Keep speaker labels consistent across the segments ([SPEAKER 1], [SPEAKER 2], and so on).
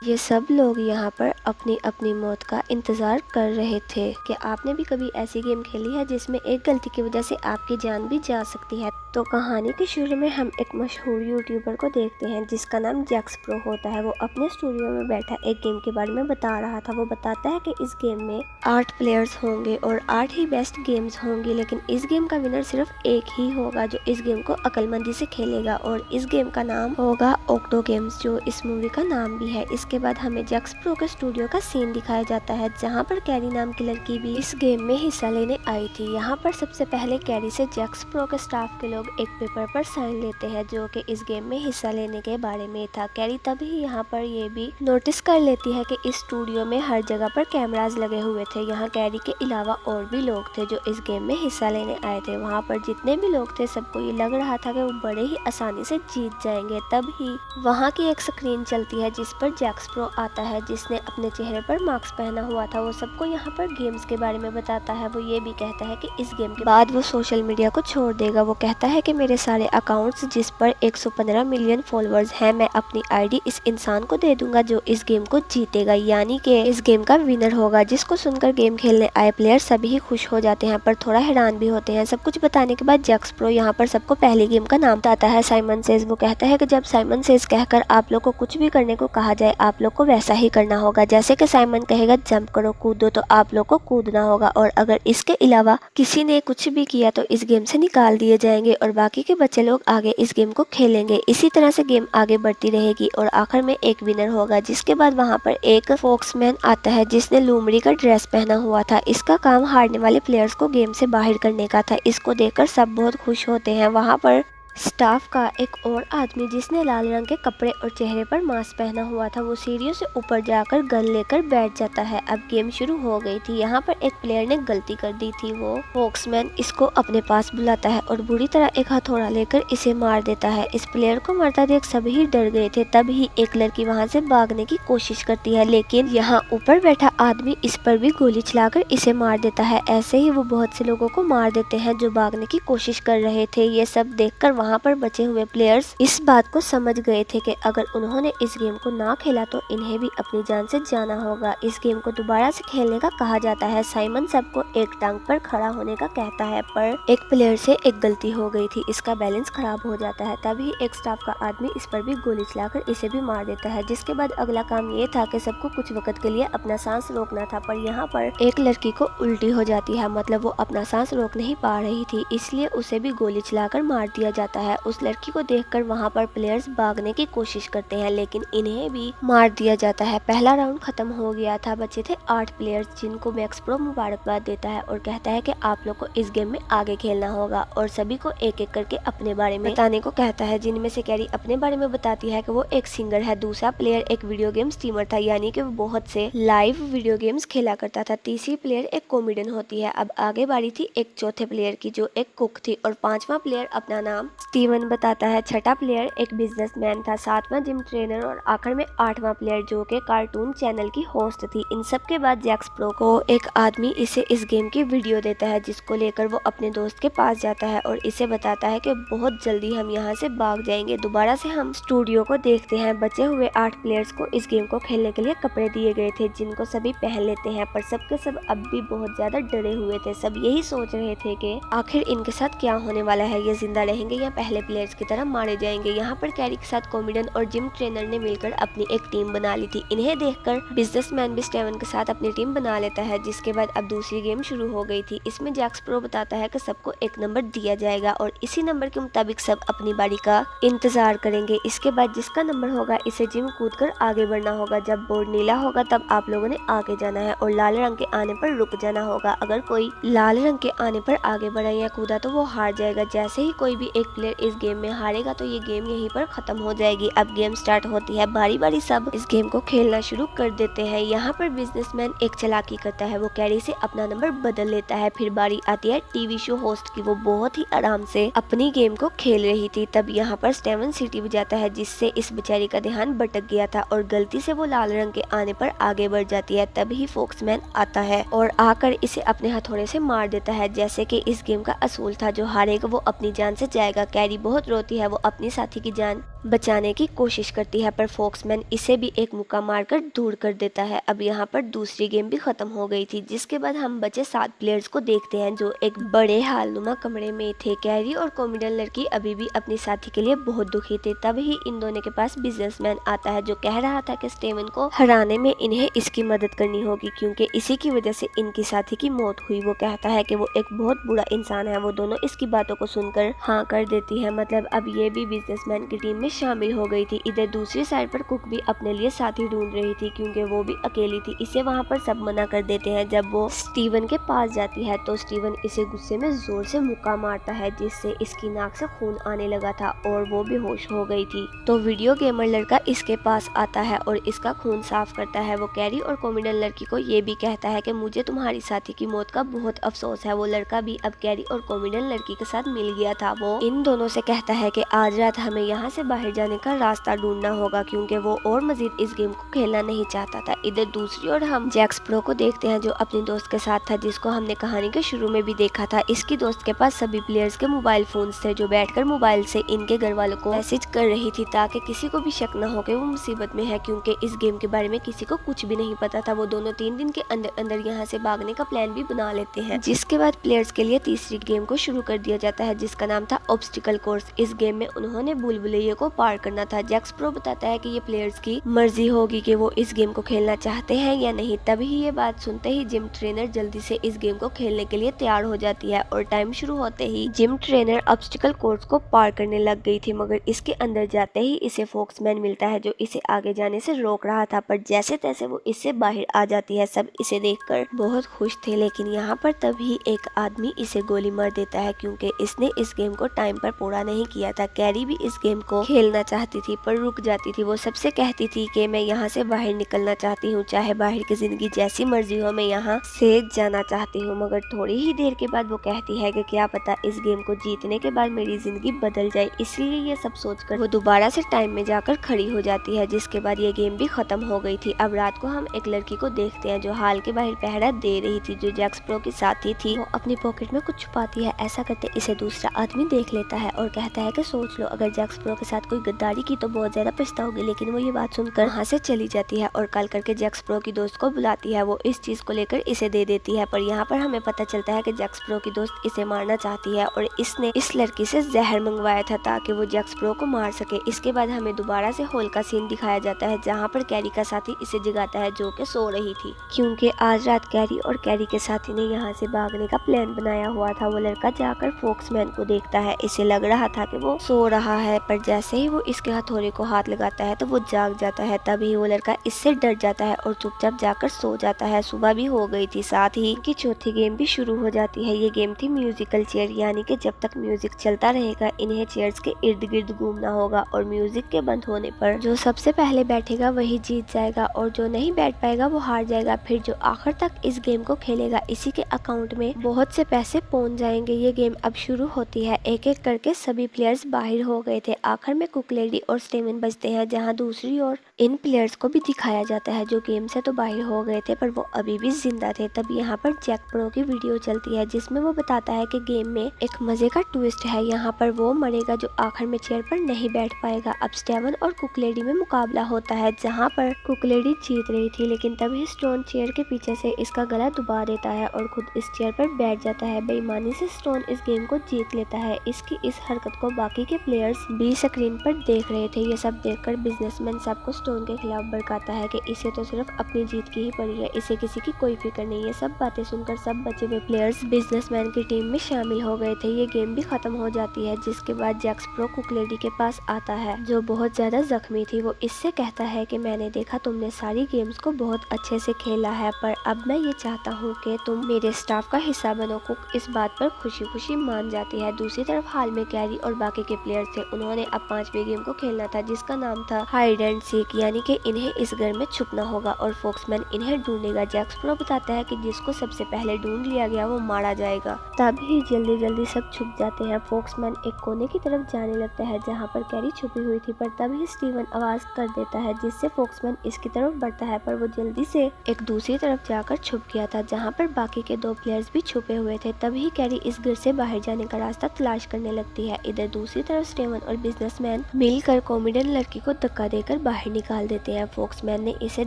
[SPEAKER 1] ये सब लोग यहाँ पर अपनी अपनी मौत का इंतज़ार कर रहे थे। कि आपने भी कभी ऐसी गेम खेली है जिसमें एक गलती की वजह से आपकी जान भी जा सकती है। तो कहानी के शुरू में हम एक मशहूर यूट्यूबर को देखते हैं जिसका नाम जैक्स प्रो होता है। वो अपने स्टूडियो में बैठा एक गेम के बारे में बता रहा था। वो बताता है कि इस गेम में 8 प्लेयर्स होंगे और 8 ही बेस्ट गेम्स होंगी, लेकिन इस गेम का विनर सिर्फ एक ही होगा जो इस गेम को अक्लमंदी से खेलेगा, और इस गेम का नाम होगा ऑक्टो गेम्स, जो इस मूवी का नाम भी है। इसके बाद हमें जैक्स प्रो के स्टूडियो का सीन दिखाया जाता है जहाँ पर कैरी नाम की लड़की भी इस गेम में हिस्सा लेने आई थी। यहाँ पर सबसे पहले कैरी से जैक्स प्रो के स्टाफ के लोग एक पेपर पर साइन लेते हैं जो कि इस गेम में हिस्सा लेने के बारे में था। कैरी तभी यहाँ पर ये भी नोटिस कर लेती है कि इस स्टूडियो में हर जगह पर कैमरास लगे हुए थे। यहाँ कैरी के अलावा और भी लोग थे जो इस गेम में हिस्सा लेने आए थे। वहाँ पर जितने भी लोग थे सबको ये लग रहा था कि वो बड़े ही आसानी से जीत जाएंगे। तब ही वहाँ की एक स्क्रीन चलती है जिस पर जैक्स प्रो आता है जिसने अपने चेहरे पर मास्क पहना हुआ था। वो सबको यहाँ पर गेम्स के बारे में बताता है। वो ये भी कहता है कि इस गेम के बाद वो सोशल मीडिया को छोड़ देगा। वो कहता है कि मेरे सारे अकाउंट्स जिस पर 115 मिलियन फॉलोअर्स हैं, मैं अपनी आईडी इस इंसान को दे दूंगा जो इस गेम को जीतेगा, यानी कि इस गेम का विनर होगा। जिसको सुनकर गेम खेलने आए प्लेयर सभी खुश हो जाते हैं पर थोड़ा हैरान भी होते हैं। सब कुछ बताने के बाद जैक्स प्रो यहाँ पर सबको पहली गेम का नाम बताता है, साइमन सेज। वो कहता है कि जब साइमन सेज कहकर आप लोग को कुछ भी करने को कहा जाए आप लोग को वैसा ही करना होगा। जैसे कि साइमन कहेगा जंप करो कूदो तो आप लोग को कूदना होगा, और अगर इसके अलावा किसी ने कुछ भी किया तो इस गेम से निकाल दिए जाएंगे और बाकी के बच्चे लोग आगे इस गेम को खेलेंगे। इसी तरह से गेम आगे बढ़ती रहेगी और आखिर में एक विनर होगा। जिसके बाद वहाँ पर एक फोक्समैन आता है जिसने लूमड़ी का ड्रेस पहना हुआ था। इसका काम हारने वाले प्लेयर्स को गेम से बाहर करने का था। इसको देखकर सब बहुत खुश होते हैं। वहाँ पर स्टाफ का एक और आदमी जिसने लाल रंग के कपड़े और चेहरे पर मास्क पहना हुआ था, वो सीढ़ियों से ऊपर जाकर गन लेकर बैठ जाता है। अब गेम शुरू हो गई थी। यहाँ पर एक प्लेयर ने गलती कर दी थी। वो फोक्समैन इसको अपने पास बुलाता है और बुरी तरह एक हथौड़ा लेकर इसे मार देता है। इस प्लेयर को मरता देख सभी डर गए थे। तब ही एक लड़की वहाँ से भागने की कोशिश करती है, लेकिन यहाँ ऊपर बैठा आदमी इस पर भी गोली चलाकर इसे मार देता है। ऐसे ही वो बहुत से लोगों को मार देते हैं जो भागने की कोशिश कर रहे थे। ये सब देखकर वहाँ पर बचे हुए प्लेयर्स इस बात को समझ गए थे कि अगर उन्होंने इस गेम को ना खेला तो इन्हें भी अपनी जान से जाना होगा। इस गेम को दोबारा से खेलने का कहा जाता है। साइमन सबको एक टांग पर खड़ा होने का कहता है पर एक प्लेयर से एक गलती हो गई थी, इसका बैलेंस खराब हो जाता है। तभी एक स्टाफ का आदमी इस पर भी गोली चलाकर इसे भी मार देता है। जिसके बाद अगला काम ये था कि सबको कुछ वक्त के लिए अपना सांस रोकना था, पर यहाँ पर एक लड़की को उल्टी हो जाती है, मतलब वो अपना सांस रोक नहीं पा रही थी, इसलिए उसे भी गोली चलाकर मार दिया जाता है। उस लड़की को देखकर वहाँ पर प्लेयर्स भागने की कोशिश करते हैं लेकिन इन्हें भी मार दिया जाता है। पहला राउंड खत्म हो गया था। बचे थे 8 प्लेयर्स जिनको मैक्स प्रो मुबारकबाद देता है और कहता है कि आप लोग को इस गेम में आगे खेलना होगा और सभी को एक एक करके अपने बारे में बताने को कहता है। जिनमें से कैरी अपने बारे में बताती है कि वो एक सिंगर है, दूसरा प्लेयर एक वीडियो गेम स्ट्रीमर था, यानी कि वो बहुत से लाइव वीडियो गेम्स खेला करता था, तीसरी प्लेयर एक कॉमेडियन होती है। अब आगे बारी थी एक चौथे प्लेयर की जो एक कुक थी, और पांचवा प्लेयर अपना नाम स्टीवन बताता है, छठा प्लेयर एक बिजनेसमैन था, सातवां जिम ट्रेनर और आखिर में आठवां प्लेयर जो कि कार्टून चैनल की होस्ट थी। इन सब के बाद जैक्स प्रो को एक आदमी इसे इस गेम की वीडियो देता है जिसको लेकर वो अपने दोस्त के पास जाता है और इसे बताता है कि बहुत जल्दी हम यहाँ से भाग जाएंगे। दोबारा से हम स्टूडियो को देखते हैं। बचे हुए 8 प्लेयर्स को इस गेम को खेलने के लिए कपड़े दिए गए थे जिनको सभी पहन लेते हैं, पर सबके सब अब भी बहुत ज्यादा डरे हुए थे। सब यही सोच रहे थे कि आखिर इनके साथ क्या होने वाला है, ये जिंदा रहेंगे या पहले प्लेयर्स की तरह मारे जाएंगे। यहाँ पर कैरी के साथ कॉमेडियन और जिम ट्रेनर ने मिलकर अपनी एक टीम बना ली थी। इन्हें देखकर बिजनेसमैन भी स्टीवन के साथ अपनी टीम बना लेता है। जिसके बाद अब दूसरी गेम शुरू हो गई थी। इसमें जैक्स प्रो बताता है कि सबको एक नंबर दिया जाएगा और इसी नंबर के मुताबिक सब अपनी बारी का इंतजार करेंगे। इसके बाद जिसका नंबर होगा इसे जिम कूदकर आगे बढ़ना होगा। जब बोर्ड नीला होगा तब आप लोगों ने आगे जाना है और लाल रंग के आने पर रुक जाना होगा। अगर कोई लाल रंग के आने पर आगे बढ़ा या कूदा तो वो हार जाएगा। जैसे ही कोई भी एक प्लेयर इस गेम में हारेगा तो ये गेम यहीं पर खत्म हो जाएगी। अब गेम स्टार्ट होती है। बारी बारी सब इस गेम को खेलना शुरू कर देते हैं। यहाँ पर बिजनेसमैन एक चालाकी करता है, वो कैरी से अपना नंबर बदल लेता है। फिर बारी आती है टीवी शो होस्ट की। वो बहुत ही आराम से अपनी गेम को खेल रही थी। तब यहाँ पर स्टीवन सीटी बजाता है जिससे इस बेचारी का ध्यान भटक गया था और गलती से वो लाल रंग के आने पर आगे बढ़ जाती है। तभी फोक्समैन आता है और आकर इसे अपने हथौड़े से मार देता है। जैसे कि इस गेम का असूल था, जो हारेगा वो अपनी जान से जाएगा कैरी बहुत रोती है, वो अपनी साथी की जान बचाने की कोशिश करती है पर फोक्समैन इसे भी एक मुक्का मारकर दूर कर देता है। अब यहाँ पर दूसरी गेम भी खत्म हो गई थी, जिसके बाद हम बचे 7 प्लेयर्स को देखते हैं जो एक बड़े हालनुमा कमरे में थे। कैरी और कॉमेडियन लड़की अभी भी अपनी साथी के लिए बहुत दुखी थे। तभी इन दोनों के पास बिजनेसमैन आता है जो कह रहा था कि स्टेवन को हराने में इन्हें इसकी मदद करनी होगी क्योंकि इसी की वजह से इनकी साथी की मौत हुई। वो कहता है कि वो एक बहुत बुरा इंसान है। वो दोनों इसकी बातों को सुनकर हाँ कर देती है, मतलब अब ये भी बिजनेसमैन की टीम में शामिल हो गई थी। इधर दूसरी साइड पर कुक भी अपने लिए साथी ढूंढ रही थी क्योंकि वो भी अकेली थी। इसे वहाँ पर सब मना कर देते हैं। जब वो स्टीवन के पास जाती है तो स्टीवन इसे गुस्से में जोर से मुक्का मारता है जिससे इसकी नाक से खून आने लगा था और वो बेहोश हो गई थी। तो वीडियो गेमर लड़का इसके पास आता है और इसका खून साफ करता है। वो कैरी और कॉमेडियन लड़की को ये भी कहता है कि मुझे तुम्हारी साथी की मौत का बहुत अफसोस है। वो लड़का भी अब कैरी और कॉमेडियन लड़की के साथ मिल गया था। वो इन दोनों से कहता है कि आज रात हमें यहाँ से बाहर जाने का रास्ता ढूंढना होगा क्योंकि वो और मजीद इस गेम को खेलना नहीं चाहता था। इधर दूसरी ओर हम जैक स्प्रो को देखते हैं जो अपनी दोस्त के साथ था, जिसको हमने कहानी के शुरू में भी देखा था। इसकी दोस्त के पास सभी प्लेयर्स के मोबाइल फोन्स थे जो बैठकर मोबाइल से इनके घर वालों को मैसेज कर रही थी ताकि किसी को भी शक न हो कि वो मुसीबत में है क्योंकि इस गेम के बारे में किसी को कुछ भी नहीं पता था। वो दोनों 3 दिन के अंदर अंदर यहाँ से भागने का प्लान भी बना लेते हैं, जिसके बाद प्लेयर्स के लिए तीसरी गेम को शुरू कर दिया जाता है जिसका नाम था ऑब्स्टिकल कोर्स। इस गेम में उन्होंने बुलबुलैया को पार करना था। जैक स्प्रो बताता है कि ये प्लेयर्स की मर्जी होगी कि वो इस गेम को खेलना चाहते हैं या नहीं। तभी ये बात सुनते ही जिम ट्रेनर जल्दी से इस गेम को खेलने के लिए तैयार हो जाती है और टाइम शुरू होते ही जिम ट्रेनर ऑब्स्टिकल कोर्स को पार करने लग गई थी, मगर इसके अंदर जाते ही इसे फोक्समैन मिलता है जो इसे आगे जाने से रोक रहा था। पर जैसे तैसे वो इससे बाहर आ जाती है। सब इसे देखकर बहुत खुश थे, लेकिन यहाँ पर तभी एक आदमी इसे गोली मार देता है क्योंकि इसने इस गेम को टाइम पर पूरा नहीं किया था। कैरी भी इस गेम को खेलना चाहती थी पर रुक जाती थी। वो सबसे कहती थी कि मैं यहाँ से बाहर निकलना चाहती हूँ, चाहे बाहर की जिंदगी जैसी मर्जी हो, मैं यहाँ से जाना चाहती हूँ। मगर थोड़ी ही देर के बाद वो कहती है कि क्या पता इस गेम को जीतने के बाद मेरी जिंदगी बदल जाए। इसलिए ये सब सोचकर वो दोबारा से टाइम में जाकर खड़ी हो जाती है, जिसके बाद ये गेम भी खत्म हो गई थी। अब रात को हम एक लड़की को देखते हैं जो हाल के बाहर पहरा दे रही थी, जो जैक स्प्रो की साथी थी। वो अपनी पॉकेट में कुछ छुपाती है। ऐसा करते इसे दूसरा आदमी देख लेता है और कहता है कि सोच लो अगर जैक स्प्रो के साथ कोई गद्दारी की तो बहुत ज्यादा पछताओगे। लेकिन वो ये बात सुनकर वहाँ से चली जाती है और कॉल करके जैक स्प्रो की दोस्त को बुलाती है। वो इस चीज को लेकर इसे दे देती है, पर यहाँ पर हमें पता चलता है कि जैक स्प्रो की दोस्त इसे मारना चाहती है और इसने इस लड़की से जहर मंगवाया था ताकि वो जैक स्प्रो को मार सके। इसके बाद हमें दोबारा से हॉल का सीन दिखाया जाता है जहाँ पर कैरी का साथी इसे जगाता है जो कि सो रही थी, क्योंकि आज रात कैरी और कैरी के साथी ने यहाँ से भागने का प्लान बनाया हुआ था। वो लड़का जाकर फोक्समैन को देखता है। इसे लग रहा था कि वो सो रहा है, पर जैसे ही वो इसके हथौड़े को हाथ लगाता है तो वो जाग जाता है। तभी वो लड़का इससे डर जाता है और चुपचाप जाकर सो जाता है। सुबह भी हो गई थी, साथ ही की चौथी गेम भी शुरू हो जाती है। ये गेम थी म्यूजिकल चेयर, यानी कि जब तक म्यूजिक चलता रहेगा इन्हें चेयर्स के इर्द गिर्द घूमना होगा और म्यूजिक के बंद होने पर जो सबसे पहले बैठेगा वही जीत जाएगा और जो नहीं बैठ पाएगा वो हार जाएगा। फिर जो आखिर तक इस गेम को खेलेगा इसी के अकाउंट में बहुत से पैसे पहुंच जाएंगे। ये गेम अब शुरू होती है। एक एक करके सभी प्लेयर्स बाहर हो गए थे। आखिर में कुक लेडी और स्टेवन बचते हैं, जहां दूसरी ओर इन प्लेयर्स को भी दिखाया जाता है जो गेम से तो बाहर हो गए थे पर वो अभी भी जिंदा थे। तब यहाँ पर जैक प्रो की वीडियो चलती है जिसमें वो बताता है कि गेम में एक मजे का ट्विस्ट है। यहाँ पर वो मरेगा जो आखिर में चेयर पर नहीं बैठ पाएगा। अब स्टेवन और कुक लेडी में मुकाबला होता है जहाँ पर कुक लेडी जीत रही थी, लेकिन तभी स्टोन चेयर के पीछे से इसका गला दबा देता है और खुद इस चेयर पर बैठ जाता है। बेईमानी से स्टोन इस गेम को जीत लेता है। इसकी इस हरकत को बाकी के प्लेयर्स भी स्क्रीन पर देख रहे थे। ये सब देखकर बिजनेसमैन सबको स्टोन के खिलाफ भड़काता है कि इसे तो सिर्फ अपनी जीत की ही पड़ी है, इसे किसी की कोई फिक्र नहीं है। सब बातें सुनकर सब बचे हुए प्लेयर्स बिजनेसमैन की टीम में शामिल हो गए थे। ये गेम भी खत्म हो जाती है, जिसके बाद जैक स्प्रो कुक लेडी के पास आता है जो बहुत ज्यादा जख्मी थी। वो इससे कहता है कि मैंने देखा तुमने सारी गेम्स को बहुत अच्छे से खेला है, पर अब मैं ये चाहता हूँ कि तुम मेरे स्टाफ का हिस्सा बनो। कुक इस बात पर खुशी खुशी मान जाती है। दूसरी तरफ हाल में कैरी और बाकी के प्लेयर्स थे। उन्होंने अब 5वीं गेम को खेलना था जिसका नाम था हाइड एंड सीक, यानी कि इन्हें इस घर में छुपना होगा और फोक्समैन इन्हें ढूंढेगा। जैक स्प्रो बताता है कि जिसको सबसे पहले ढूंढ लिया गया वो मारा जाएगा। तभी जल्दी जल्दी सब छुप जाते हैं। फोक्समैन एक कोने की तरफ जाने लगता है जहाँ पर कैरी छुपी हुई थी, पर तभी स्टीवन आवाज कर देता है जिससे फोक्समैन इसकी तरफ बढ़ता है, पर वो जल्दी से एक दूसरी तरफ जाकर छुप गया था जहाँ पर बाकी के 2 प्लेयर्स भी छुपे हुए थे। तभी कैरी इस घर से बाहर जाने का रास्ता तलाश करने लगती है। इधर दूसरी तरफ स्टेवन और बिजनेसमैन मिलकर कॉमेडियन लड़की को धक्का देकर बाहर निकाल देते हैं। फोक्समैन ने इसे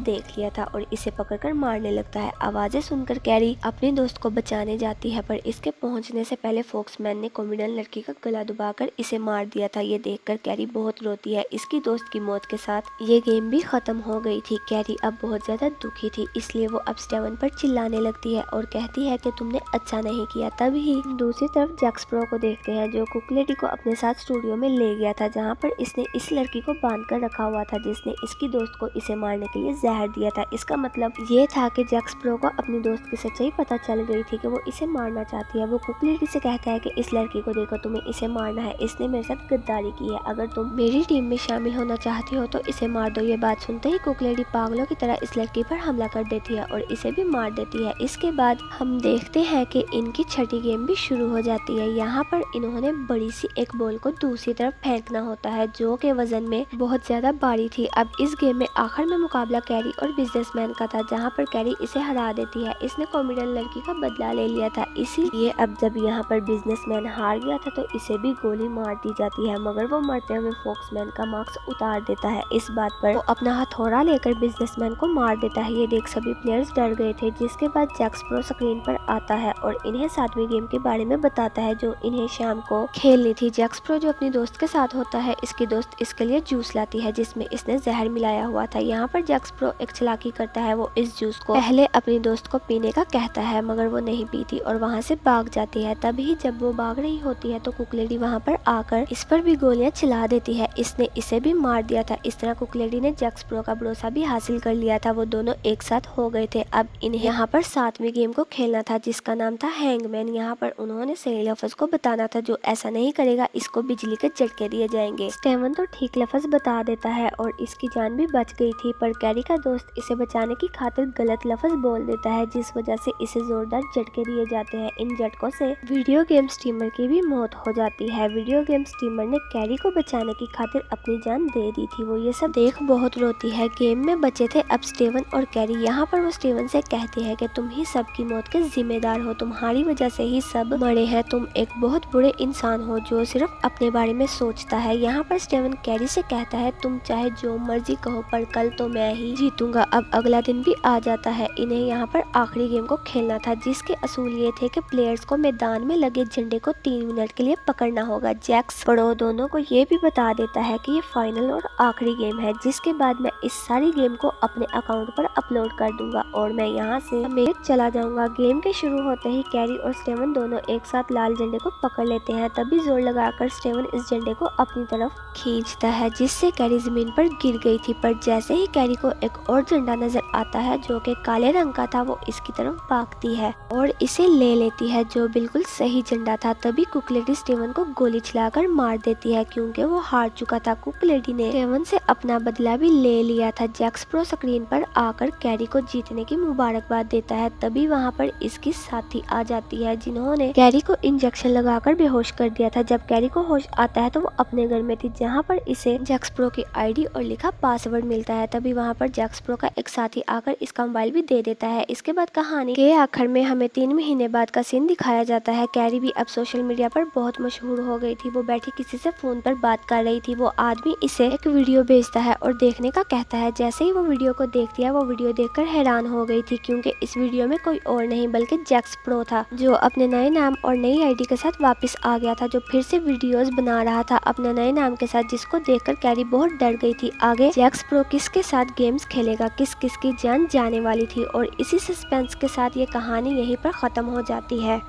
[SPEAKER 1] देख लिया था और इसे पकड़कर मारने लगता है। आवाजें सुनकर कैरी अपने दोस्त को बचाने जाती है, पर इसके पहुंचने से पहले फोक्समैन ने कॉमेडियन लड़की का गला दबाकर इसे मार दिया था। ये देखकर कैरी बहुत रोती है। इसकी दोस्त की मौत के साथ ये गेम भी खत्म हो गई थी। कैरी अब बहुत ज्यादा दुखी थी, इसलिए वो अब स्टेवन पर चिल्लाने लगती है और कहती है कि तुमने अच्छा नहीं किया। तभी दूसरी तरफ जैक स्पैरो को देखते हैं जो कुक लेडी को अपने साथ स्टूडियो में ले गया था, जहाँ पर इसने इस लड़की को बांध कर रखा हुआ था जिसने इसकी दोस्त को इसे मारने के लिए जहर दिया था। इसका मतलब ये था कि जैक स्पैरो को अपनी दोस्त की सच्चाई पता चल गई थी कि वो इसे मारना चाहती है। वो कुक लेडी से कहता है कि इस लड़की को देखो, तुम्हें इसे मारना है, इसने मेरे साथ गद्दारी की है, अगर तुम मेरी टीम में शामिल होना चाहती हो तो इसे मार दो। ये बात सुनते ही कुक लेडी पागलों की तरह इस लड़की पर हमला कर देती है और इसे भी मार देती है। इसके बाद हम देखते हैं कि इनकी छठी गेम भी शुरू हो जाती है। यहाँ पर इन्होंने बड़ी सी एक बॉल को दूसरी तरफ फेंकना होता है जो कि वजन में बहुत ज्यादा भारी थी। अब इस गेम में आखिर में मुकाबला कैरी और बिजनेसमैन का था, जहाँ पर कैरी इसे हरा देती है। इसने कॉमेडियन लड़की का बदला ले लिया था, इसीलिए अब जब यहाँ पर बिजनेसमैन हार गया था तो इसे भी गोली मार दी जाती है, मगर वो मरते हुए फोक्समैन का मास्क उतार देता है। इस बात पर वो अपना हथौड़ा लेकर बिजनेसमैन को मार देता है। ये देख सभी प्लेयर्स डर गए थे। जिसके बाद जैक स्पैरो स्क्रीन पर आता है और इन्हें 7वीं गेम के बारे में बताता है जो इन्हें शाम को खेलनी थी। जैक स्पैरो जो अपनी दोस्त के साथ होता है, इसकी दोस्त इसके लिए जूस लाती है जिसमें इसने जहर मिलाया हुआ था। यहाँ पर जैक स्पैरो एक चालाकी करता है, वो इस जूस को पहले अपनी दोस्त को पीने का कहता है, मगर वो नहीं पीती और वहाँ से भाग जाती है। तभी जब वो भाग रही होती है तो कुक लेडी वहाँ पर आकर इस पर भी गोलियां चला देती है। इसने इसे भी मार दिया था। इस तरह कुक लेडी ने जैक स्पैरो का भरोसा भी हासिल कर लिया था। वो दोनों एक साथ हो गए थे। अब इन्हें यहाँ पर 7वीं गेम को खेलना था जिसका नाम था हैंगमैन। यहाँ पर उन्होंने सही लफ्ज को बताना था, जो ऐसा नहीं करेगा इसको बिजली के झटके दिए जाएंगे। स्टेवन तो ठीक लफ्ज बता देता है और इसकी जान भी बच गई थी, पर कैरी का दोस्त इसे बचाने की खातिर गलत लफ्ज बोल देता है जिस वजह से इसे जोरदार झटके दिए जाते हैं। इन झटकों से वीडियो गेम स्ट्रीमर की भी मौत हो जाती है। वीडियो गेम स्ट्रीमर ने कैरी को बचाने की खातिर अपनी जान दे दी थी। वो ये सब देख बहुत रोती है। गेम में बचे थे अब स्टेवन और कैरी। यहाँ पर वो स्टेवन से कहती है कि तुम ही सबकी मौत के जिम्मेदार हो, तुम्हारी वजह से ही सब मरे हैं, तुम एक बहुत बुरे इंसान हो जो सिर्फ अपने बारे में सोचता है। यहाँ पर स्टेवन कैरी से कहता है तुम चाहे जो मर्जी कहो पर कल तो मैं ही जीतूंगा। अब अगला दिन भी आ जाता है। इन्हें यहाँ पर आखिरी गेम को खेलना था जिसके असूल ये थे कि प्लेयर्स को मैदान में लगे झंडे को 3 मिनट के लिए पकड़ना होगा। जैक स्पैरो दोनों को ये भी बता देता है कि ये फाइनल और आखिरी गेम है, जिसके बाद मैं इस सारी गेम को अपने अकाउंट पर अपलोड कर दूंगा और मैं यहाँ से अमेरिका चला जाऊंगा। गेम के शुरू होते ही कैरी और स्टेवन दोनों एक साथ लाल झंडे को पकड़ लेते हैं। तभी जोर लगाकर स्टेवन इस झंडे को अपनी तरफ खींचता है जिससे कैरी जमीन पर गिर गई थी, पर जैसे ही कैरी को एक और झंडा नजर आता है जो कि काले रंग का था, वो इसकी तरफ भागती है और इसे ले लेती है जो बिल्कुल सही झंडा था। तभी कुक लेडी स्टेवन को गोली चलाकर मार देती है क्योंकि वो हार चुका था। कुक लेडी ने स्टेवन से अपना बदला भी ले लिया था। जैक स्पैरो स्क्रीन पर आकर कैरी को जीतने की मुबारकबाद देता है। तभी वहाँ पर इसकी साथी आ जाती है जिन्होंने कैरी को इंजेक्शन लगाकर बेहोश कर दिया था। जब कैरी को होश आता है तो वो अपने घर में थी, जहाँ पर इसे जैक स्पैरो की आईडी और लिखा पासवर्ड मिलता है। तभी वहाँ पर जैक स्पैरो का एक साथी आकर इसका मोबाइल भी दे देता है। इसके बाद कहानी के आखिर में हमें 3 महीने बाद का सीन दिखाया जाता है। कैरी भी अब सोशल मीडिया पर बहुत मशहूर हो गई थी। वो बैठी किसी से फोन पर बात कर रही थी। वो आदमी इसे एक वीडियो भेजता है और देखने का कहता है। जैसे ही वो वीडियो को देखती है, वो वीडियो देखकर हैरान हो गई थी क्योंकि इस वीडियो में कोई और नहीं बल्कि जैक स्पैरो था जो अपने नए नाम और नई आईडी के साथ वापस आ गया था, जो फिर से वीडियोस बना रहा था अपने नए नाम के साथ, जिसको देखकर कैरी बहुत डर गई थी। आगे जैक स्पैरो किसके साथ गेम्स खेलेगा, किस किस की जान जाने वाली थी और इसी सस्पेंस के साथ ये कहानी यहीं पर खत्म हो जाती है।